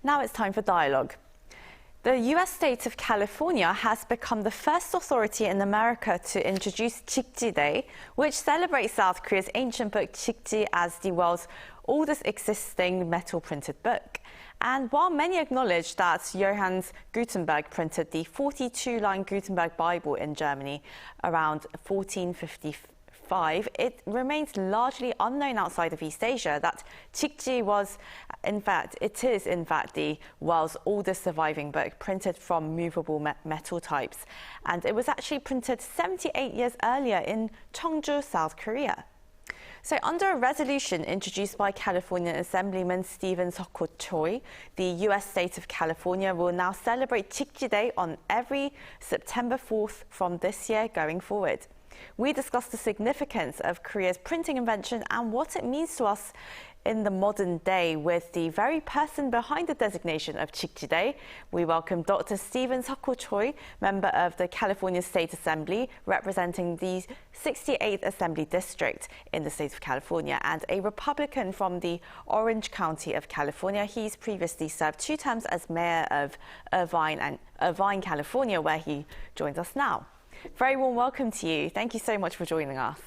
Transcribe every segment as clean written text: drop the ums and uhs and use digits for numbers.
Now it's time for dialogue. The US state of California has become the first authority in America to introduce Jikji Day, which celebrates South Korea's ancient book Jikji as the world's oldest existing metal printed book. And while many acknowledge that Johannes Gutenberg printed the 42-line Gutenberg Bible in Germany around 1455, it remains largely unknown outside of East Asia that Jikji is in fact the world's oldest surviving book printed from movable metal types, and it was actually printed 78 years earlier in Cheongju, South Korea. So under a resolution introduced by Californian Assemblyman Seokho Choi, the US state of California will now celebrate Jikji Day on every September 4th from this year going forward. We discussed the significance of Korea's printing invention and what it means to us in the modern day with the very person behind the designation of Jikji Day. We welcome Dr. Seokho Choi, member of the California State Assembly, representing the 68th Assembly District in the state of California, and a Republican from the Orange County of California. He's previously served 2 terms as mayor of Irvine, California, where he joins us now. Very warm welcome to you. Thank you so much for joining us.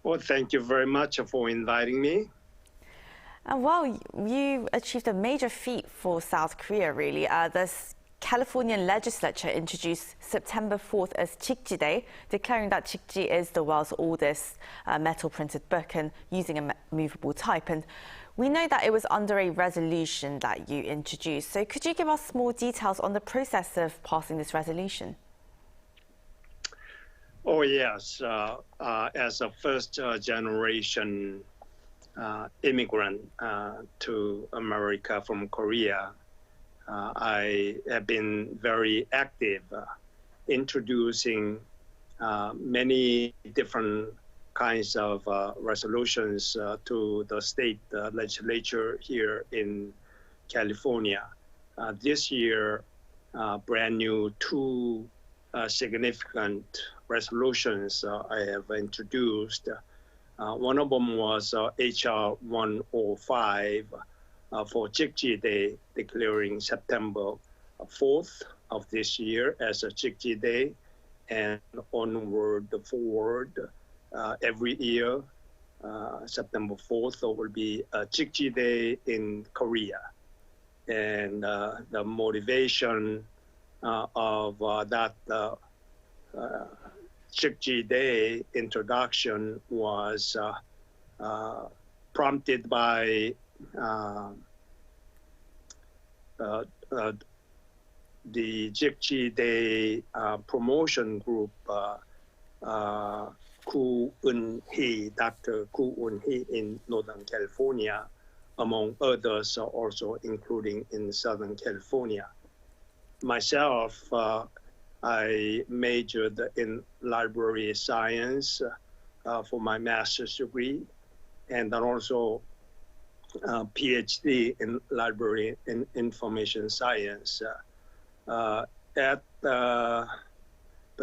Well, thank you very much for inviting me. And well, you achieved a major feat for South Korea, really. The Californian legislature introduced September 4th as Jikji Day, declaring that Jikji is the world's oldest metal printed book and using a movable type. And we know that it was under a resolution that you introduced. So could you give us more details on the process of passing this resolution? Oh, yes. As a first generation immigrant to America from Korea, I have been very active introducing many different kinds of resolutions to the state legislature here in California. This year, brand new 2 significant resolutions I have introduced. One of them was HR 105 for Jikji Day, declaring September 4th of this year as a Jikji Day, and onward forward every year. September 4th will be a Jikji Day in Korea. And the motivation of that Jikji Day introduction was prompted by the Jikji Day promotion group, Dr. Koo Eun-hee in Northern California, among others, also including in Southern California. Myself, I majored in library science for my master's degree, and then also PhD in library and information science. At the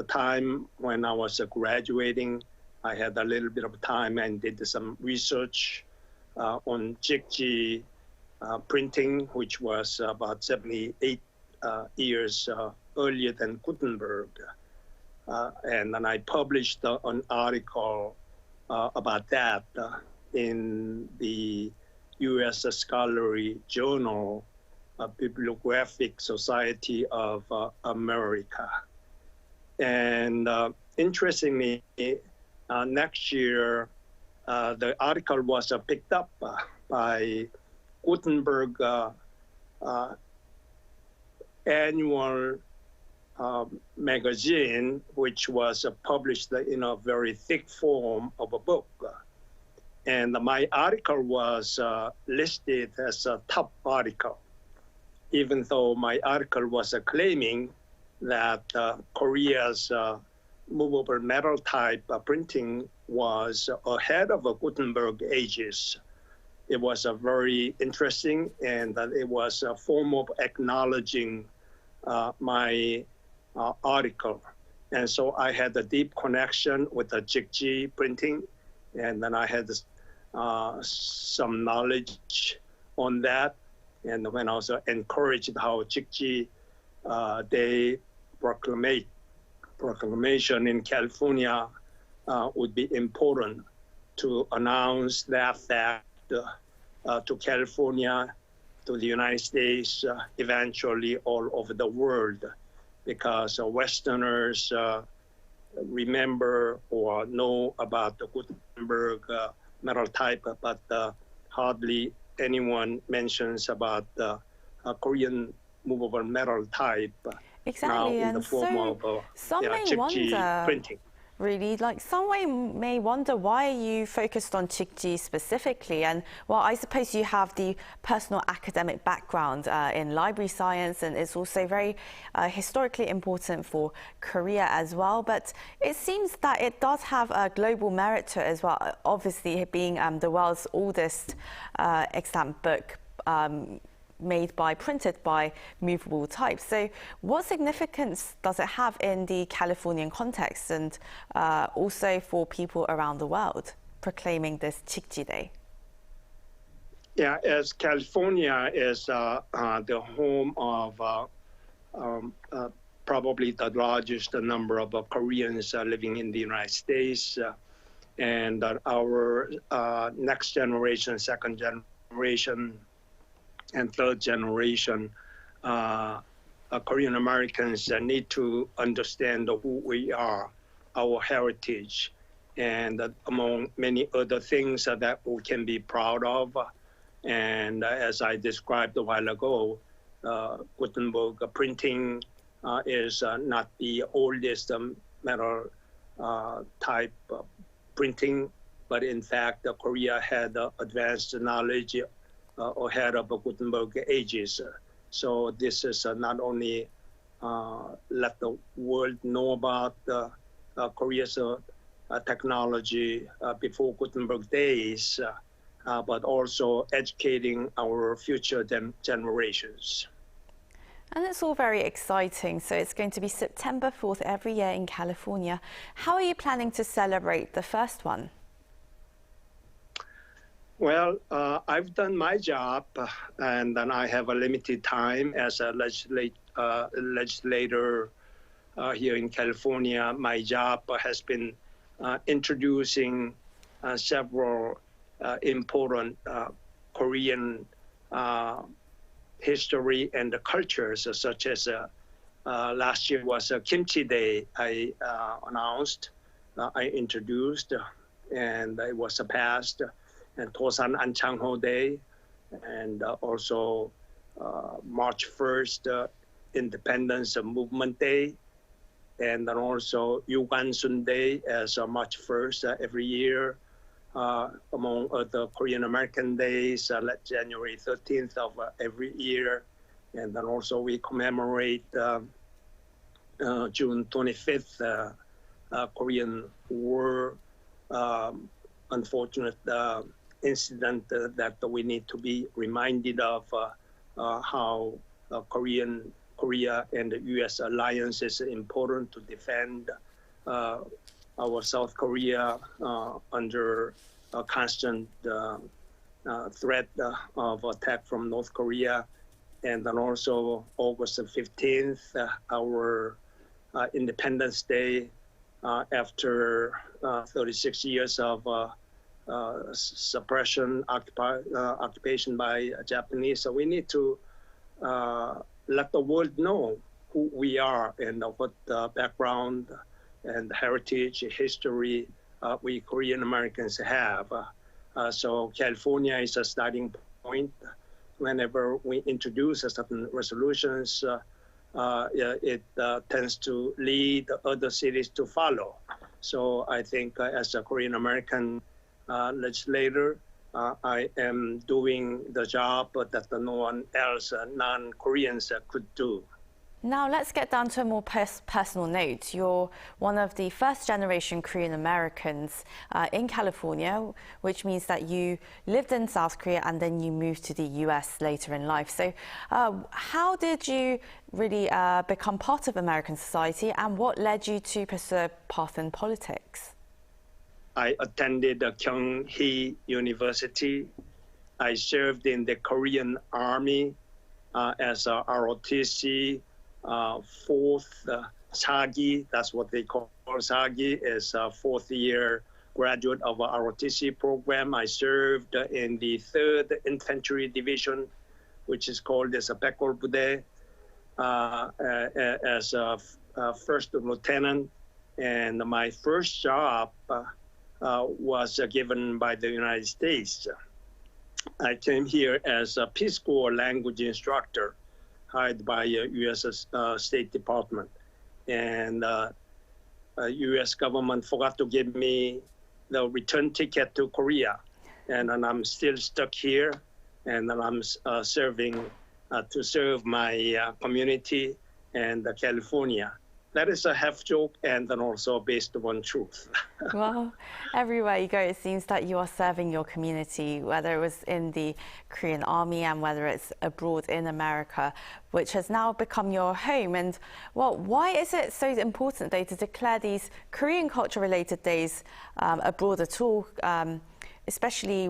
time when I was graduating, I had a little bit of time and did some research on Jikji printing, which was about 78 years earlier than Gutenberg. And then I published an article about that in the U.S. Scholarly Journal, Bibliographic Society of America. And interestingly, next year, the article was picked up by Gutenberg annual magazine, which was published in a very thick form of a book. And my article was listed as a top article, even though my article was claiming that Korea's movable metal type printing was ahead of Gutenberg ages. It was very interesting, and it was a form of acknowledging my article. And so I had a deep connection with the Jikji printing, and then I had some knowledge on that. And when also encouraged how Jikji Day proclamation in California would be important to announce that fact to California, to the United States, eventually all over the world, because Westerners remember or know about the Gutenberg metal type, but hardly anyone mentions about the Korean movable metal type. Exactly, now in and the form of some may Jikji wonder, printing. really, like some may wonder, why are you focused on Jikji specifically? And well, I suppose you have the personal academic background in library science, and it's also very historically important for Korea as well. But it seems that it does have a global merit to it as well, obviously being the world's oldest extant book printed by movable type. So what significance does it have in the Californian context, and also for people around the world proclaiming this Jikji Day? Yeah, as California is the home of probably the largest number of Koreans living in the United States, and our next generation, second generation, and third generation Korean Americans need to understand who we are, our heritage, and among many other things that we can be proud of. And as I described a while ago, Gutenberg printing is not the oldest metal type printing, but in fact, Korea had advanced knowledge ahead of Gutenberg ages. So this is not only let the world know about Korea's technology before Gutenberg days, but also educating our future generations. And it's all very exciting. So it's going to be September 4th every year in California. How are you planning to celebrate the first one? Well, I've done my job, and then I have a limited time as a legislator here in California. My job has been introducing several important Korean history and cultures, such as last year was Kimchi Day. I announced, I introduced, and it was passed. And Tosan Anchangho Day, and also March 1st, Independence Movement Day, and then also Yugansun Day as March 1st every year, among other Korean American days, like January 13th of every year. And then also we commemorate June 25th, Korean War, unfortunate incident that we need to be reminded of how Korea and the U.S. alliance is important to defend our South Korea under a constant threat of attack from North Korea. And then also August 15th, our Independence Day, after 36 years of suppression, occupation by Japanese. So we need to let the world know who we are and what background and heritage, history we Korean Americans have. So California is a starting point. Whenever we introduce certain resolutions, it tends to lead other cities to follow. So I think as a Korean American legislator, I am doing the job that no one else, non-Koreans, could do. Now let's get down to a more personal note. You're one of the first generation Korean Americans in California, which means that you lived in South Korea and then you moved to the US later in life. So how did you really become part of American society, and what led you to pursue a path in politics? I attended Kyunghee University, I served in the Korean Army as a ROTC, fourth Sagi, that's what they call Sagi, is a fourth year graduate of a ROTC program. I served in the 3rd Infantry Division, which is called as a Pekor Bude, as a first lieutenant. And my first job was given by the United States. I came here as a Peace Corps language instructor hired by U.S. State Department. And U.S. government forgot to give me the return ticket to Korea. And I'm still stuck here, and I'm serving to serve my community and California. That is a half joke and then also based on truth. Well, everywhere you go, it seems that you are serving your community, whether it was in the Korean Army and whether it's abroad in America, which has now become your home. And well, why is it so important, though, to declare these Korean culture-related days abroad at all, especially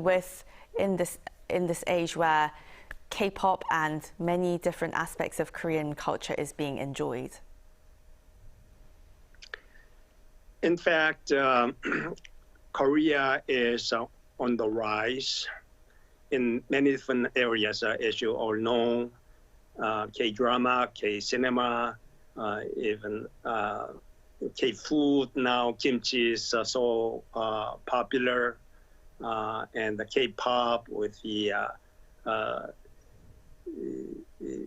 in this age where K-pop and many different aspects of Korean culture is being enjoyed? In fact, Korea is on the rise in many different areas, as you all know, K-drama, K-cinema, even K-food. Now kimchi is so popular, and the K-pop with the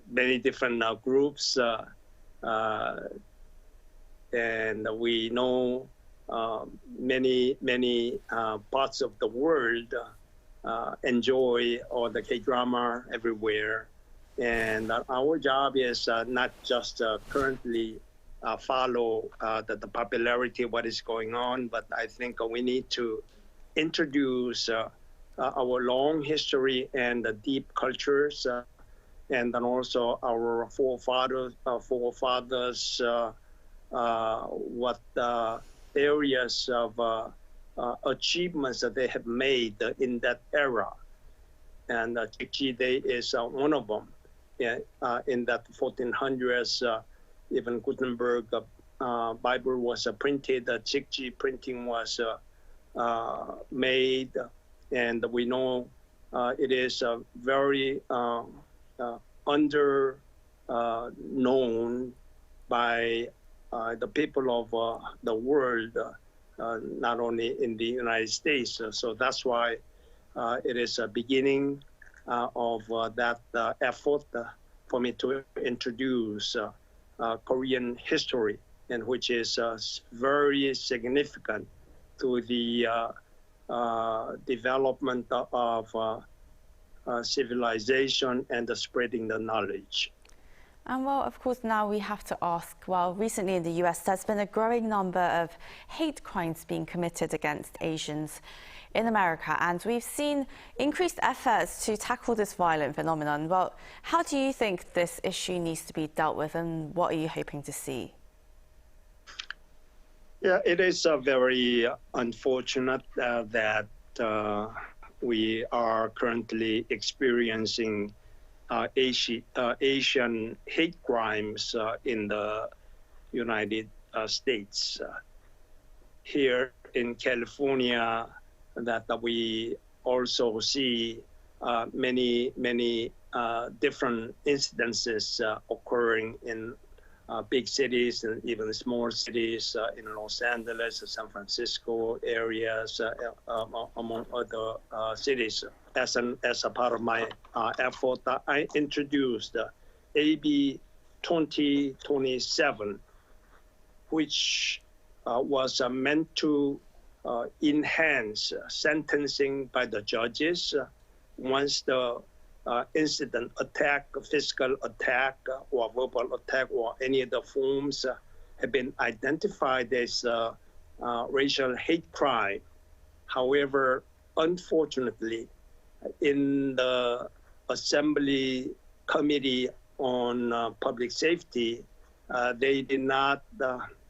many different groups. And we know many parts of the world enjoy all the K-drama everywhere. And our job is not just currently follow the popularity of what is going on, but I think we need to introduce our long history and the deep cultures, and then also our forefathers what areas of achievements that they have made in that era. And Jikji Day is one of them. In that 1400s, even Gutenberg Bible was printed, Jikji printing was made, and we know it is very under known by the people of the world, not only in the United States. So that's why it is a beginning of that effort for me to introduce Korean history, and which is very significant to the development of civilization and the spreading the knowledge. And well, of course, now we have to ask, well, recently in the US, there's been a growing number of hate crimes being committed against Asians in America, and we've seen increased efforts to tackle this violent phenomenon. Well, how do you think this issue needs to be dealt with, and what are you hoping to see? Yeah, it is very unfortunate that we are currently experiencing Asian hate crimes in the United States. Here in California, that we also see many different incidences occurring in big cities and even small cities in Los Angeles, San Francisco areas, among other cities. As a part of my effort, I introduced AB 2027, which was meant to enhance sentencing by the judges once the incident attack, physical attack, or verbal attack, or any of the forms have been identified as racial hate crime. However, unfortunately, in the Assembly Committee on Public Safety, they did not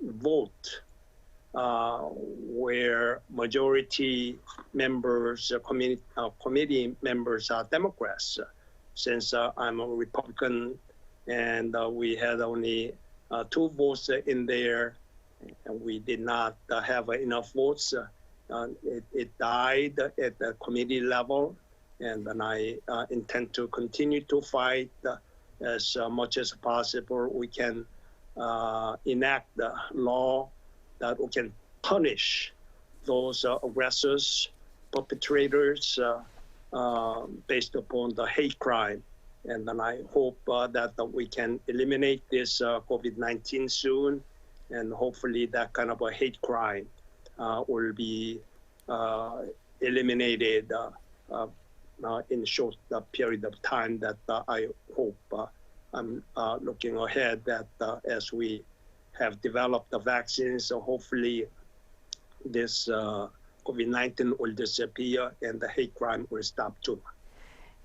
vote where majority members, committee members are Democrats. Since I'm a Republican, and we had only 2 votes in there, and we did not have enough votes. It died at the committee level, and then I intend to continue to fight as much as possible. We can enact the law that we can punish those aggressors, perpetrators based upon the hate crime. And then I hope that we can eliminate this COVID-19 soon, and hopefully that kind of a hate crime will be eliminated in a short period of time. That I hope. I'm looking ahead that as we have developed the vaccines, so hopefully this COVID-19 will disappear and the hate crime will stop too.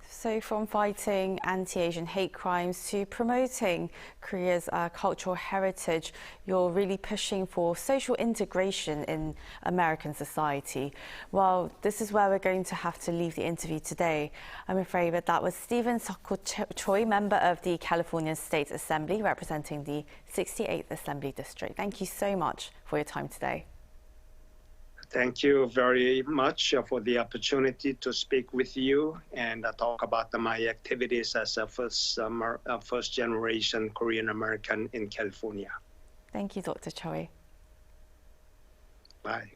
So from fighting anti-Asian hate crimes to promoting Korea's cultural heritage, you're really pushing for social integration in American society. Well, this is where we're going to have to leave the interview today. I'm afraid that that was Seokho Choi, member of the California State Assembly, representing the 68th Assembly District. Thank you so much for your time today. Thank you very much for the opportunity to speak with you and talk about my activities as a first-generation Korean American in California. Thank you, Dr. Choi. Bye.